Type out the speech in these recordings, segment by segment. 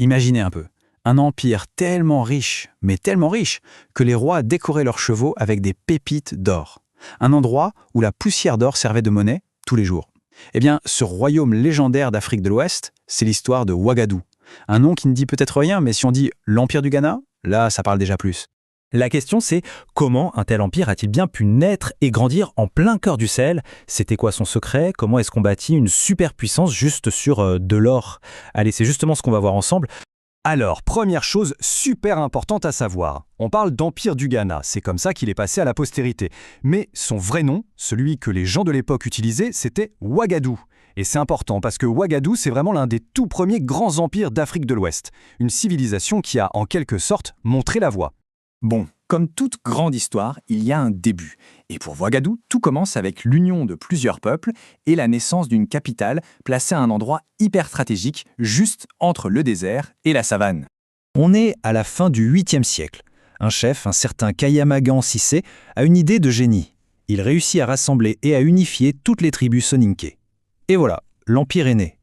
Imaginez un peu, un empire tellement riche, mais tellement riche, que les rois décoraient leurs chevaux avec des pépites d'or. Un endroit où la poussière d'or servait de monnaie tous les jours. Eh bien, ce royaume légendaire d'Afrique de l'Ouest, c'est l'histoire de Ouagadougou. Un nom qui ne dit peut-être rien, mais si on dit l'Empire du Ghana, là, ça parle déjà plus. La question c'est comment un tel empire a-t-il bien pu naître et grandir en plein cœur du Sahel? C'était quoi son secret? Comment est-ce qu'on bâtit une superpuissance juste sur de l'or? Allez, c'est justement ce qu'on va voir ensemble. Alors, première chose super importante à savoir, on parle d'Empire du Ghana, c'est comme ça qu'il est passé à la postérité. Mais son vrai nom, celui que les gens de l'époque utilisaient, c'était Ouagadougou. Et c'est important parce que Ouagadougou, c'est vraiment l'un des tout premiers grands empires d'Afrique de l'Ouest. Une civilisation qui a en quelque sorte montré la voie. Bon, comme toute grande histoire, il y a un début. Et pour Ouagadougou, tout commence avec l'union de plusieurs peuples et la naissance d'une capitale placée à un endroit hyper stratégique, juste entre le désert et la savane. On est à la fin du 8e siècle. Un chef, un certain Kayamagan Cissé, a une idée de génie. Il réussit à rassembler et à unifier toutes les tribus soninké. Et voilà, l'empire est né.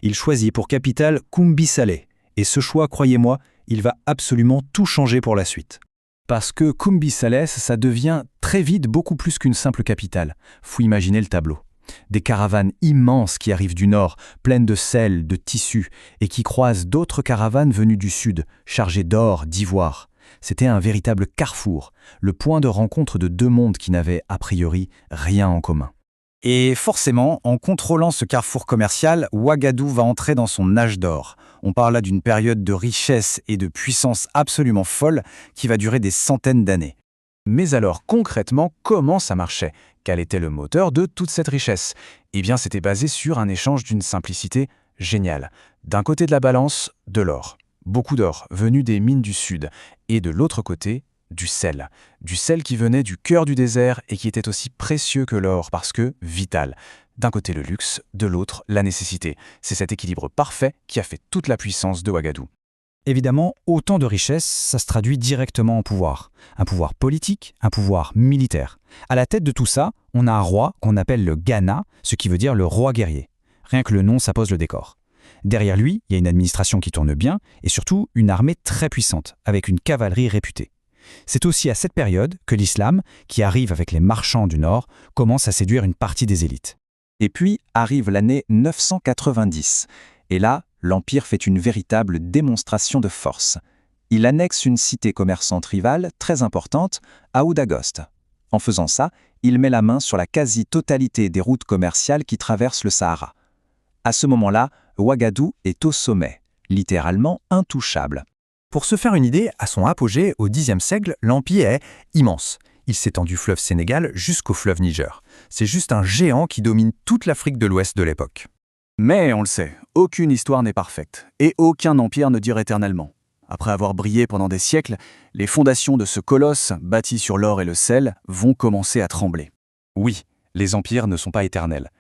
Il choisit pour capitale Kumbi Salé. Et ce choix, croyez-moi, il va absolument tout changer pour la suite. Parce que Kumbi Salé, ça devient très vite beaucoup plus qu'une simple capitale. Faut imaginer le tableau. Des caravanes immenses qui arrivent du nord, pleines de sel, de tissus, et qui croisent d'autres caravanes venues du sud, chargées d'or, d'ivoire. C'était un véritable carrefour, le point de rencontre de deux mondes qui n'avaient a priori rien en commun. Et forcément, en contrôlant ce carrefour commercial, Ouagadougou va entrer dans son âge d'or. On parle là d'une période de richesse et de puissance absolument folle qui va durer des centaines d'années. Mais alors concrètement, comment ça marchait? Quel était le moteur de toute cette richesse? Eh bien, c'était basé sur un échange d'une simplicité géniale. D'un côté de la balance, de l'or. Beaucoup d'or, venu des mines du sud. Et de l'autre côté, du sel. Du sel qui venait du cœur du désert et qui était aussi précieux que l'or parce que vital. D'un côté le luxe, de l'autre la nécessité. C'est cet équilibre parfait qui a fait toute la puissance de Ouagadougou. Évidemment, autant de richesses, ça se traduit directement en pouvoir. Un pouvoir politique, un pouvoir militaire. À la tête de tout ça, on a un roi qu'on appelle le Ghana, ce qui veut dire le roi guerrier. Rien que le nom, ça pose le décor. Derrière lui, il y a une administration qui tourne bien et surtout une armée très puissante, avec une cavalerie réputée. C'est aussi à cette période que l'islam, qui arrive avec les marchands du Nord, commence à séduire une partie des élites. Et puis arrive l'année 990. Et là, l'Empire fait une véritable démonstration de force. Il annexe une cité commerçante rivale très importante, Aoudagost. En faisant ça, il met la main sur la quasi-totalité des routes commerciales qui traversent le Sahara. À ce moment-là, Ouagadougou est au sommet, littéralement intouchable. Pour se faire une idée, à son apogée, au Xe siècle, l'Empire est immense. Il s'étend du fleuve Sénégal jusqu'au fleuve Niger. C'est juste un géant qui domine toute l'Afrique de l'Ouest de l'époque. Mais on le sait, aucune histoire n'est parfaite, et aucun empire ne dure éternellement. Après avoir brillé pendant des siècles, les fondations de ce colosse, bâti sur l'or et le sel, vont commencer à trembler. Oui, les empires ne sont pas éternels.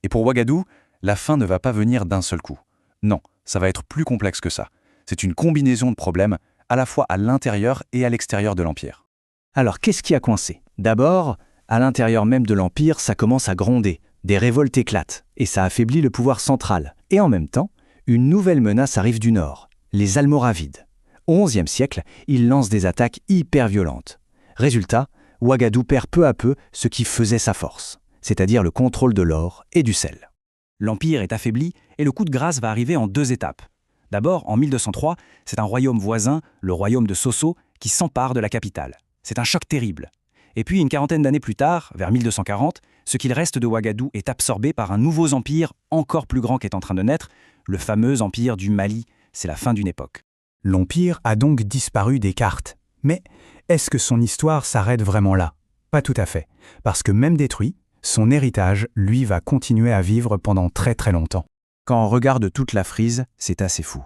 Et pour Ouagadougou, la fin ne va pas venir d'un seul coup. Non, ça va être plus complexe que ça. C'est une combinaison de problèmes, à la fois à l'intérieur et à l'extérieur de l'empire. Alors qu'est-ce qui a coincé? D'abord, à l'intérieur même de l'Empire, ça commence à gronder. Des révoltes éclatent, et ça affaiblit le pouvoir central. Et en même temps, une nouvelle menace arrive du nord, les Almoravides. Au XIe siècle, ils lancent des attaques hyper violentes. Résultat, Ouagadougou perd peu à peu ce qui faisait sa force, c'est-à-dire le contrôle de l'or et du sel. L'Empire est affaibli et le coup de grâce va arriver en 2 étapes. D'abord, en 1203, c'est un royaume voisin, le royaume de Sosso, qui s'empare de la capitale. C'est un choc terrible. Et puis, une quarantaine d'années plus tard, vers 1240, ce qu'il reste de Ouagadougou est absorbé par un nouveau empire encore plus grand qui est en train de naître, le fameux empire du Mali. C'est la fin d'une époque. L'Empire a donc disparu des cartes. Mais est-ce que son histoire s'arrête vraiment là? Pas tout à fait. Parce que même détruit, son héritage, lui, va continuer à vivre pendant très très longtemps. Quand on regarde toute la frise, c'est assez fou.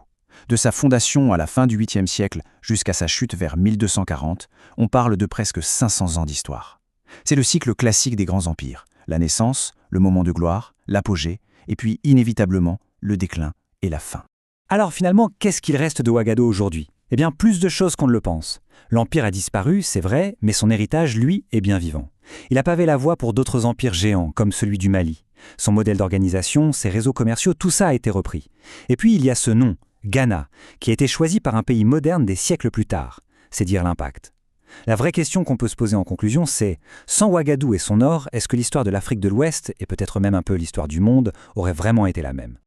De sa fondation à la fin du 8e siècle jusqu'à sa chute vers 1240, on parle de presque 500 ans d'histoire. C'est le cycle classique des grands empires. La naissance, le moment de gloire, l'apogée, et puis inévitablement le déclin et la fin. Alors finalement, qu'est-ce qu'il reste de Ouagadougou aujourd'hui? Eh bien, plus de choses qu'on ne le pense. L'empire a disparu, c'est vrai, mais son héritage, lui, est bien vivant. Il a pavé la voie pour d'autres empires géants, comme celui du Mali. Son modèle d'organisation, ses réseaux commerciaux, tout ça a été repris. Et puis il y a ce nom, Ghana, qui a été choisi par un pays moderne des siècles plus tard. C'est dire l'impact. La vraie question qu'on peut se poser en conclusion, c'est sans Ouagadougou et son or, est-ce que l'histoire de l'Afrique de l'Ouest, et peut-être même un peu l'histoire du monde, aurait vraiment été la même ?